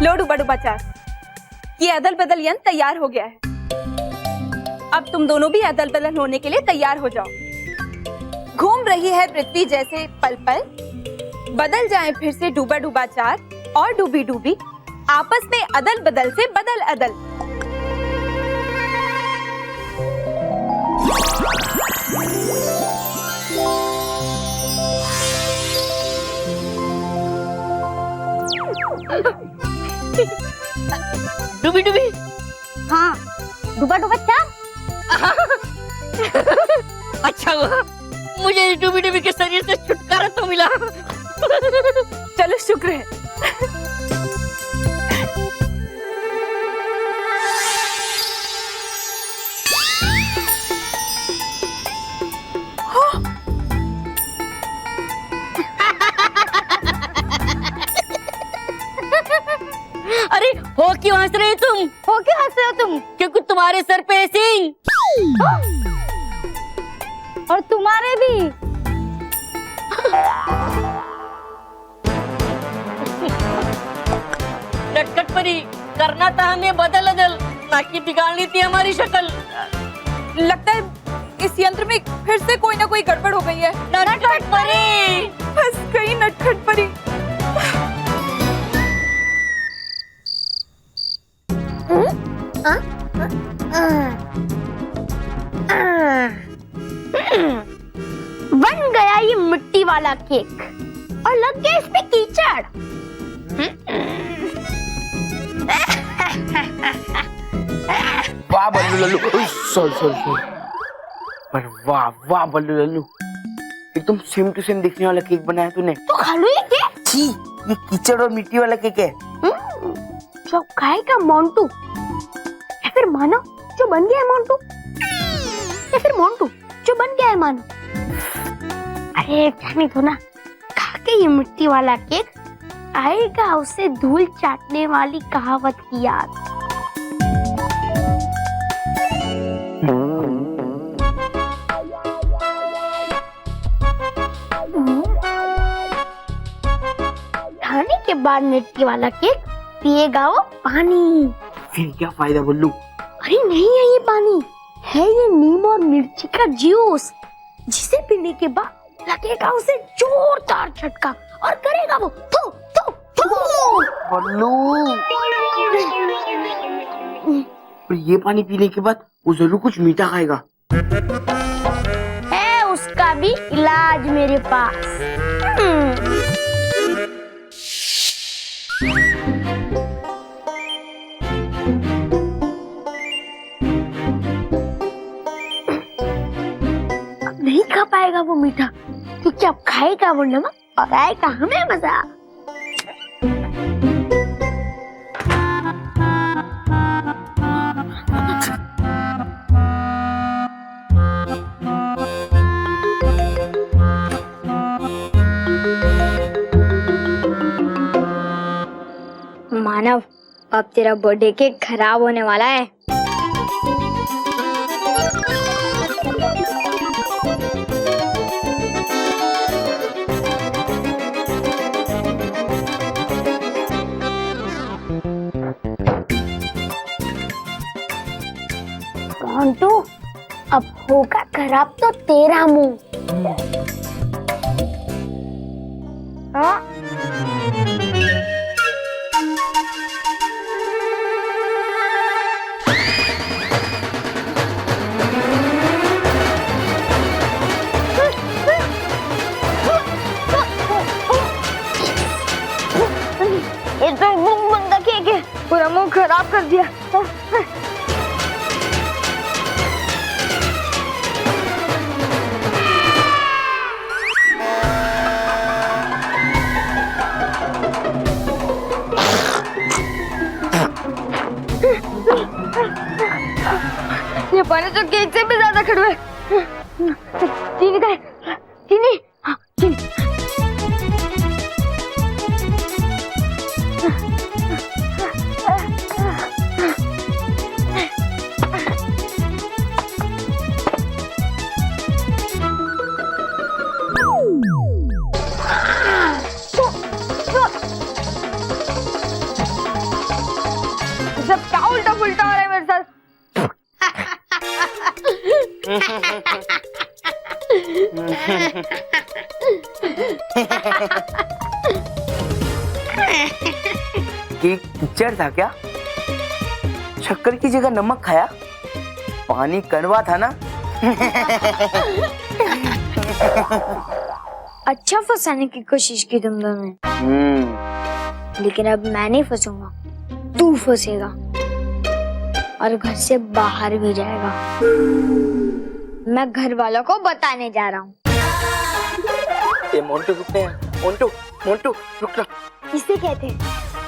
लो डूबा डूबा चार, ये अदल बदल यंत्र तैयार हो गया है। अब तुम दोनों भी अदल बदल होने के लिए तैयार हो जाओ। घूम रही है पृथ्वी जैसे पल पल, बदल जाए फिर से डूबा डूबा चार और डूबी डूबी, आपस में अदल बदल से बदल अदल। डूबी डूबी। हाँ, डूबा डूबा चार। अच्छा हुआ मुझे डूबी डूबी के शरीर से छुटकारा तो मिला। चलो शुक्र है। रही तुम? हो क्यों हंस रहे हो तुम? क्योंकि तुम्हारे सर पे सिंह और तुम्हारे भी। नटखट परी, करना था हमें बदल अदल, ना कि बिगाड़नी थी हमारी शक्ल। लगता है इस यंत्र में फिर से कोई ना कोई गड़बड़ हो गई है। नटखट परी, फंस गई नटखट परी। बन गया ये मिट्टी वाला केक और लग गया इस पे कीचड़। वाह बल्लू लल्लू, सॉरी। पर वाह वाह बल्लू लल्लू, एकदम सेम टू सेम दिखने वाला केक बनाया तूने। तो खा लो ये केक। छी, ये कीचड़ और मिट्टी वाला केक है। जो खाएगा मोंटू या फिर मानव जो बन गया है मोंटू, या फिर मोंटू जो बन गया है मानव। अरे जाने दो ना, खा के ये मिट्टी वाला केक आएगा उसे धूल चाटने वाली कहावत की याद। खाने के बाद मिट्टी वाला केक पिएगा वो पानी। फिर क्या फायदा बल्लू? अरे नहीं है ये पानी, है ये नीम और मिर्ची का जूस, जिसे पीने के बाद लगेगा उसे जोरदार झटका और करेगा वो थू थू थू। बल्लू, पर ये पानी पीने के बाद वो जरूर कुछ मीठा खाएगा। है उसका भी इलाज मेरे पास। अब नहीं खा पाएगा वो मीठा, क्योंकि अब खाएगा वो नमक और आएगा हमें मजा। मानव, अब तेरा बर्थडे केक खराब होने वाला है। मोंटू, अब होगा खराब तो तेरा मुंह। हाँ? ये तो एकदम गंदा केक है, पूरा मुंह खराब कर दिया। ये पानी तो केक से भी ज्यादा कड़वा है। चीनी का है, चीनी, हाँ, चीनी। सब क्या उल्टा पुल्टा हो रहा है मेरे साथ? केक कीचड़ था क्या? शक्कर की जगह नमक खाया? पानी कड़वा था ना? अच्छा फंसाने की कोशिश की तुम दोनों ने, लेकिन अब मैं नहीं फंसूंगा, तू फंसेगा और घर से बाहर भी जाएगा। मैं घर वालों को बताने जा रहा हूँ। ये मोंटू रुकते हैं। मोंटू, मोंटू रुक जा। इसे कहते हैं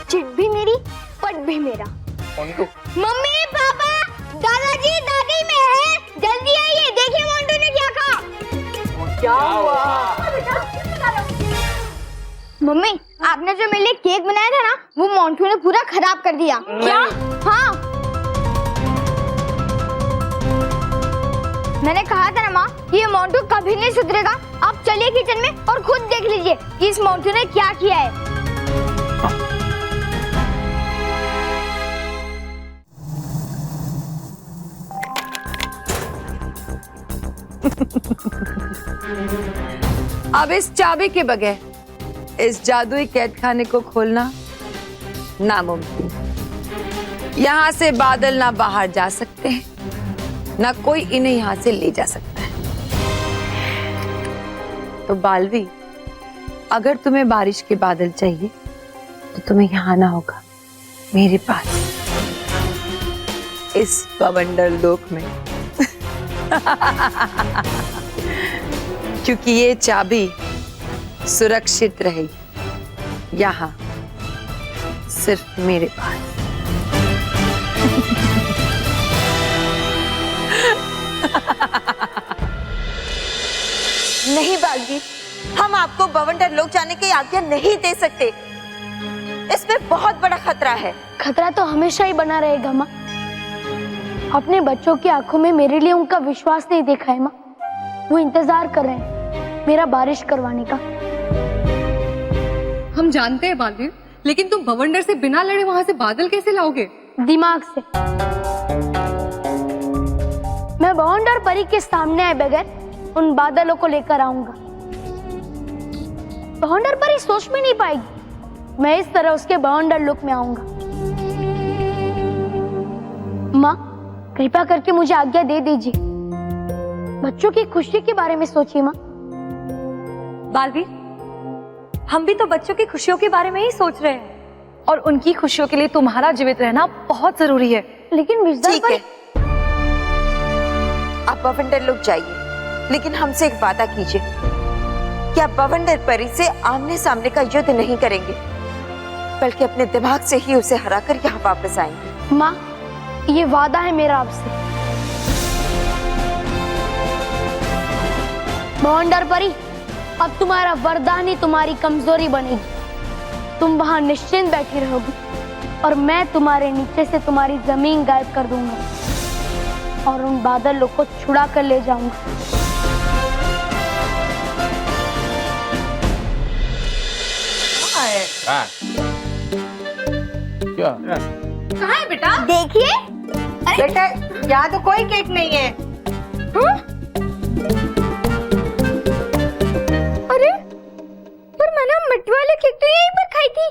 चिट भी मेरी पट भी मेरा। मोंटू, मम्मी पापा दादाजी दादी में है, जल्दी आइए, देखिए मोंटू ने क्या कहा। क्या हुआ? मम्मी आपने जो मेरे लिए केक बनाया था ना, वो मोंटू ने पूरा खराब कर दिया। क्या? हाँ, मैंने कहा था ना माँ, ये मोंटू कभी नहीं सुधरेगा। आप चलिए किचन में और खुद देख लीजिए कि इस मोंटू ने क्या किया है। अब इस चाबी के बगैर इस जादुई कैद खाने को खोलना नामुमकिन। यहाँ से बादल ना बाहर जा सकते हैं, ना कोई इन्हें यहाँ से ले जा सकता है। तो बालवी, अगर तुम्हें बारिश के बादल चाहिए तो तुम्हें यहाँ आना होगा मेरे पास, इस बवंडर लोक में। क्योंकि ये चाबी सुरक्षित रहेगी यहाँ, सिर्फ मेरे पास। नहीं बालवीर, हम आपको बवंडर लोक जाने की आज्ञा नहीं दे सकते। इसमें बहुत बड़ा खतरा है। खतरा तो हमेशा ही बना रहेगा माँ। अपने बच्चों की आंखों में मेरे लिए उनका विश्वास नहीं देखा है माँ। वो इंतजार कर रहे हैं मेरा बारिश करवाने का। हम जानते हैं बालवीर, लेकिन तुम बवंडर से बिना लड़े वहां से बादल कैसे लाओगे? दिमाग से। मैं बवंडर परी के सामने आए बगैर उन बादलों को लेकर आऊंगा। बवंडर परी सोच भी नहीं पाएगी मैं इस तरह उसके बवंडर लुक में आऊंगा। माँ, कृपया करके मुझे आज्ञा दे दीजिए। बच्चों की खुशी के बारे में सोचिए माँ। बालवीर, हम भी तो बच्चों की खुशियों के बारे में ही सोच रहे हैं, और उनकी खुशियों के लिए तुम्हारा जीवित रहना बहुत जरूरी है। लेकिन ठीक है, आप बवंडर लोक जाइए, लेकिन हमसे एक वादा कीजिए कि आप बवंडर परी से आमने सामने का युद्ध नहीं करेंगे, बल्कि अपने दिमाग से ही उसे हराकर यहाँ वापस आएंगे। माँ, ये वादा है मेरा आपसे। बवंडर परी, अब तुम्हारा वरदान ही तुम्हारी कमजोरी बनेगी। तुम वहां निश्चिंत बैठी रहोगी और मैं तुम्हारे नीचे से तुम्हारी जमीन गायब कर दूंगा और उन बादलों को छुड़ा कर ले जाऊंगा। क्या? कहाँ है बेटा? देखिए। बेटा, यहाँ तो कोई केक नहीं है। अरे, पर मैंने मिट्टी वाले केक तो यहीं पर खाई थी।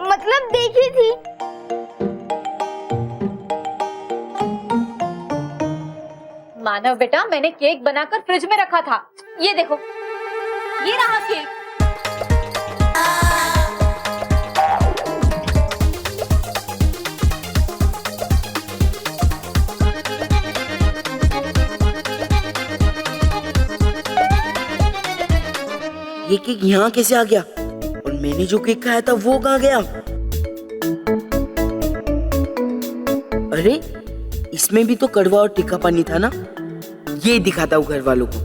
मतलब देखी थी। मानव बेटा, मैंने केक बनाकर फ्रिज में रखा था। ये देखो, ये रहा केक। ये केक यहाँ कैसे आ गया? और मैंने जो केक खाया था वो कहाँ गया? अरे, इसमें भी तो कड़वा और तीखा पानी था ना। ये दिखाता हूँ घर वालों को।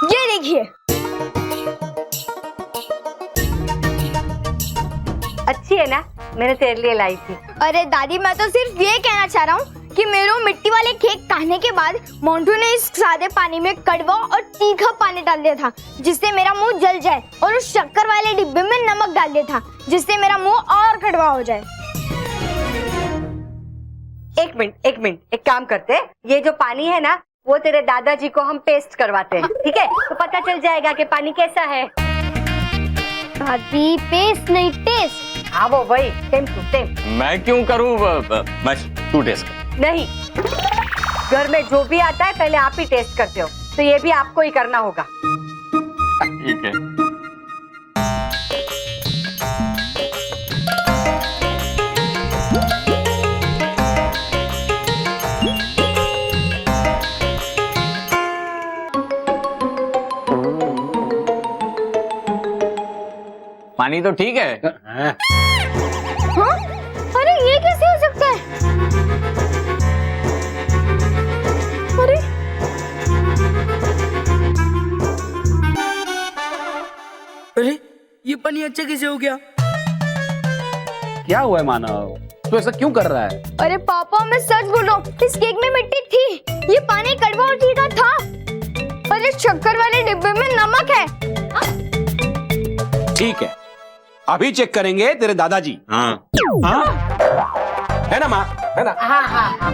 ये देखिए। अच्छी है ना, मैंने तेरे लिए लाई थी। अरे दादी, मैं तो सिर्फ ये कहना चाह रहा हूँ कि मेरे मिट्टी वाले केक खाने के बाद मोंटू ने इस सादे पानी में कड़वा और तीखा पानी डाल दिया था, जिससे मेरा मुंह जल जाए, और उस शक्कर वाले डिब्बे में नमक डाल दिया था, जिससे मेरा मुंह और कड़वा हो जाए। एक मिनट, एक काम करते हैं, ये जो पानी है ना, वो तेरे दादाजी को हम टेस्ट करवाते हैं, ठीक है? तो पता चल जाएगा कि पानी कैसा है। दादी, पेस्ट नहीं टेस्ट। हाँ, वो वही, सेम टू सेम। मैं क्यों करूं? मैं तू टेस्ट कर। नहीं, घर में जो भी आता है पहले आप ही टेस्ट करते हो, तो ये भी आपको ही करना होगा। ठीक है। पानी तो ठीक है। हाँ? अरे, ये कैसे हो सकता है? अरे ये पानी अच्छा कैसे हो गया? क्या हुआ है मानव, तू ऐसा क्यों कर रहा है? अरे पापा मैं सच बोल रहा हूँ, इस केक में मिट्टी थी। ये पानी कड़वा और तीखा था और इस शक्कर वाले डिब्बे में नमक है। ठीक है, अभी चेक करेंगे तेरे दादाजी। हाँ हाँ है ना माँ, है ना? हाँ हाँ हाँ।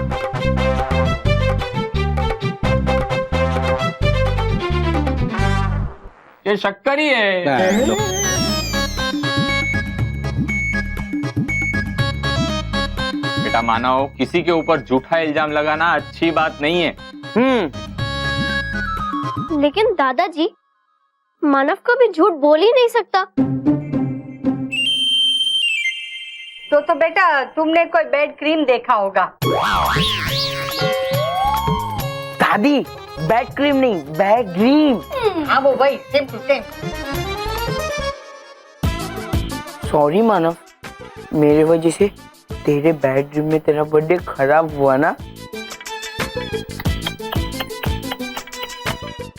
ये शक्कर ही है। बेटा मानव, किसी के ऊपर झूठा इल्जाम लगाना अच्छी बात नहीं है। लेकिन दादाजी, मानव कभी झूठ बोल ही नहीं सकता। तो बेटा तुमने कोई बैड क्रीम देखा होगा। दादी बैड क्रीम नहीं, बैड ड्रीम। हाँ वो वही, सेम टू सेम। सॉरी मानव, मेरे वजह से तेरे बैड ड्रीम में तेरा बर्थडे खराब हुआ ना।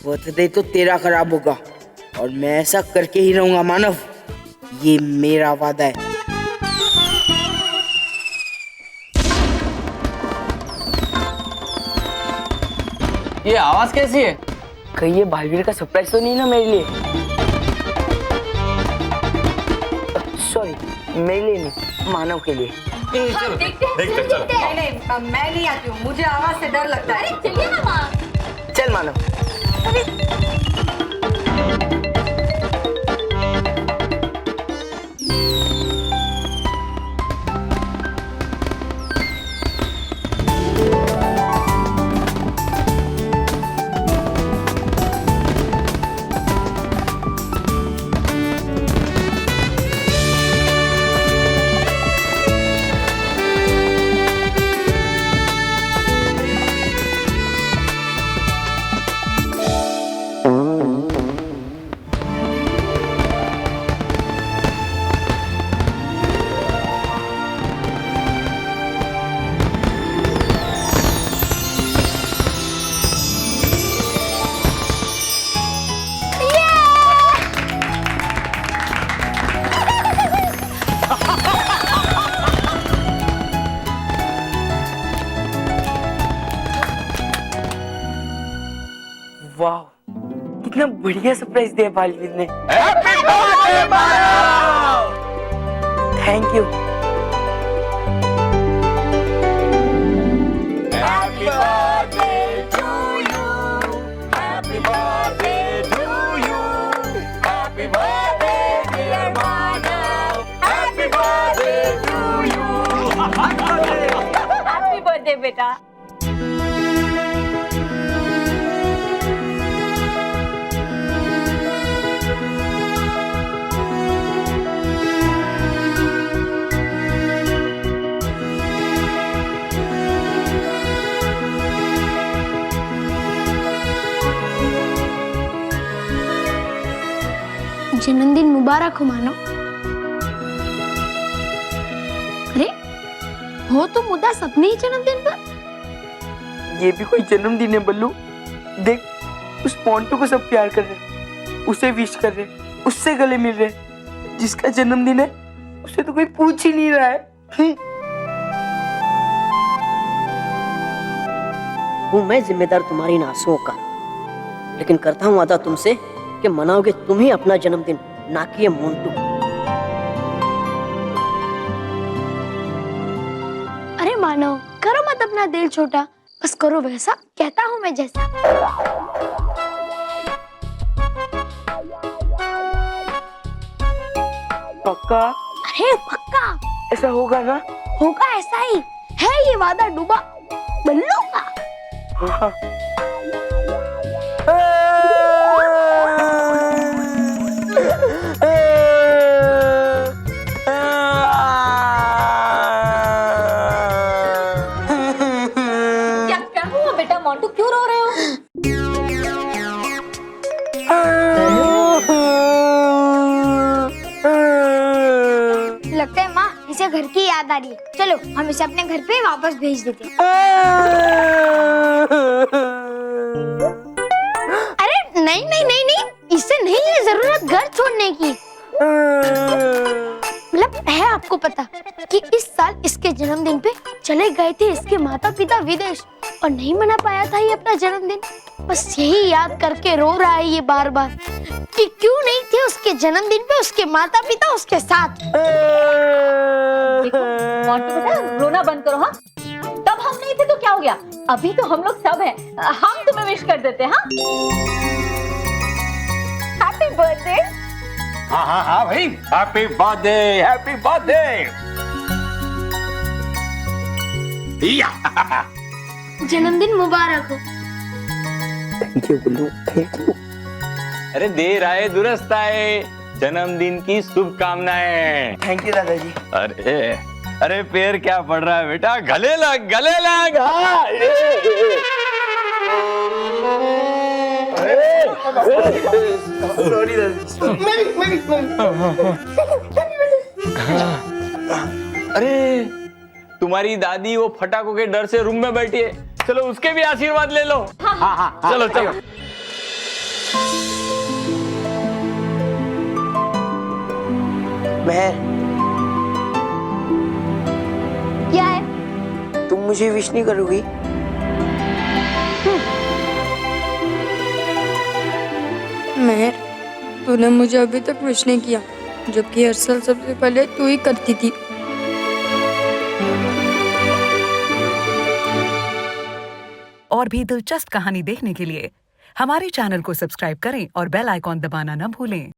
बर्थडे तो तेरा खराब होगा और मैं ऐसा करके ही रहूंगा मानव, ये मेरा वादा है। ये आवाज कैसी है? कहीं ये बालवीर का सरप्राइज तो नहीं ना मेरे लिए? सॉरी, मेरे लिए नहीं, मानव के लिए। नहीं, मैं नहीं आती हूँ, मुझे आवाज से डर लगता है। चलिए ना माँ। चल मानव। वाह, कितना बढ़िया सरप्राइज दिया बालवीर ने। Thank you. हैप्पी बर्थडे बेटा। जन्मदिन मुबारक हो मानो। अरे हो तुम उदास अपने ही जन्मदिन पर? ये भी कोई जन्मदिन है बल्लू? देख, उस मोंटू को सब प्यार कर रहे, उसे विश कर रहे, उससे गले मिल रहे। जिसका जन्मदिन है उसे तो कोई पूछ ही नहीं रहा है। हूँ मैं जिम्मेदार तुम्हारी इन आंसुओं का, लेकिन करता हूँ वादा तुमसे कि मनाओगे तुम ही अपना जन्मदिन, ना कि ये मोंटू। अरे मानो, करो मत अपना दिल छोटा, बस करो वैसा कहता हूँ मैं जैसा। पक्का? अरे पक्का ऐसा होगा ना? होगा, ऐसा ही है, ये वादा डूबा बल्लू का। हाँ। क्या हुआ बेटा, मोंटू क्यों रो रहे हो? लगता है माँ इसे घर की याद आ रही है। चलो हम इसे अपने घर पे वापस भेज देते हैं। अरे नहीं नहीं नहीं नहीं, इसे नहीं है जरूरत घर छोड़ने की। मतलब है आपको पता कि इस साल इसके जन्मदिन पे चले गए थे इसके माता पिता विदेश और नहीं मना पाया था ये अपना जन्मदिन। बस यही याद करके रो रहा है ये बार बार कि क्यों नहीं थे उसके जन्मदिन पे उसके माता पिता उसके साथ। देखो मोंटू बेटा रोना बंद करो। हाँ तब हम नहीं थे तो क्या हो गया, अभी तो हम लोग सब हैं, हम तुम्हें विश कर देते हैं। हाँ हैप्पी बर्थडे। हाँ हाँ हाँ भाई, हैप्पी बर्थडे, हैप्पी बर्थडे। जन्मदिन मुबारक हो। Thank you blue, thank you. अरे देर आए दुरुस्त आए, जन्मदिन की शुभकामनाएं। थैंक यू दादाजी। अरे अरे पैर क्या पड़ रहा है बेटा, गले लग गले लग। सॉरी दादाजी। अरे तुम्हारी दादी वो फटाकों के डर से रूम में बैठी है, चलो उसके भी आशीर्वाद ले लो। चलो चलो। महर, क्या है? तुम मुझे विश नहीं करोगी? महर, तूने मुझे अभी तक विश नहीं किया, जबकि हर साल सबसे पहले तू ही करती थी। और भी दिलचस्प कहानी देखने के लिए हमारे चैनल को सब्सक्राइब करें और बेल आइकॉन दबाना न भूलें।